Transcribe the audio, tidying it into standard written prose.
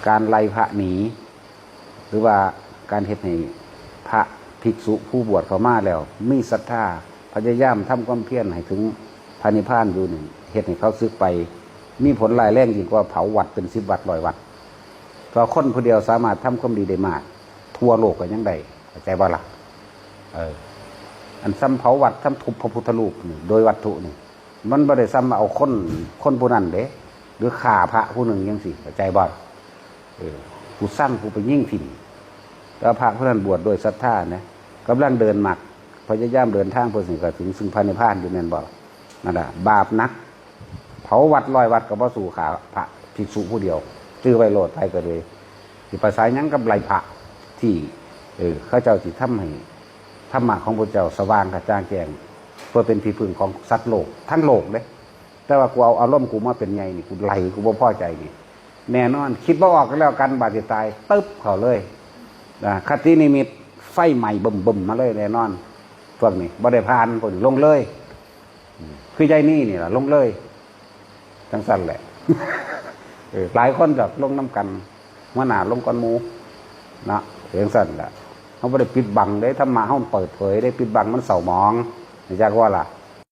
การไล่พระหนีหรือว่าการเฮ็ดให้พระภิกษุผู้บวชเข้ามาแล้วมีศรัทธาพยายามทำความเพียรให้ถึงพระนิพพานอยู่หนึ่งเฮ็ดให้เขาซึกไปมีผลรายแรงยิ่งกว่าเผาวัดเป็น10 วัด100 วัดเพราะคนผู้เดียวสามารถทำความดีได้มากทั่วโลกก็ยังได้เข้าใจบ่ล่ะอันซ้ำเผาวัดซ้ำทุบพระพุทธรูปนี่โดยวัตถุนี่มันบ่ได้ซ้ำเอาคนผู้นั้นเด้หรือฆ่าพระผู้หนึ่งยังสิเข้าใจบ่ผู้สร้างผู้ไปยิ่งถิ่นแล้วพระผู้นั้นบวชโดยศรัทธานะกำลังเดินหมักพยายามเดินทางเพื่อสิ่งถึงซึ่งพระนิพพานอยู่แม่นบ่นั่นแหละบาปนักเผาวัด100 วัดก็บ่สู่ขาพระภิกษุผู้เดียวชื่อไว้โลดไปก็เลยสิภาษาหยังกับไหลพระที่เขาเจ้าสิทำให้ธรรมะของพระเจ้าสว่างกระจ่างแจ้งเพื่อเป็นที่พึ่งของสัตว์โลกทั้งโลกเด้แต่ว่ากูเอาอารมณ์กูมาเป็นไงนี่กูไหลกูบ่พอใจนี่แน่นอนคิดบ่ออกก็แล้วกันบาดสิตายตึ๊บเขาเลยคตินิมิตไฟใหม่บ่มมาเลยแน่นอนพวกนี้บ่ได้ผ่านพวกนี้ลงเลยคือใจนี่ล่ะลงเลยทั้งสั้นแหละหลายคนก็ลงน้ำกันหัวหน้าลงก้อนหมูนะทั้งสั้นแหละเขาไม่ได้ปิดบังได้ธรรมะเขาเปิดเผยได้ปิดบังมันเศร้าหมองจากว่าล่ะ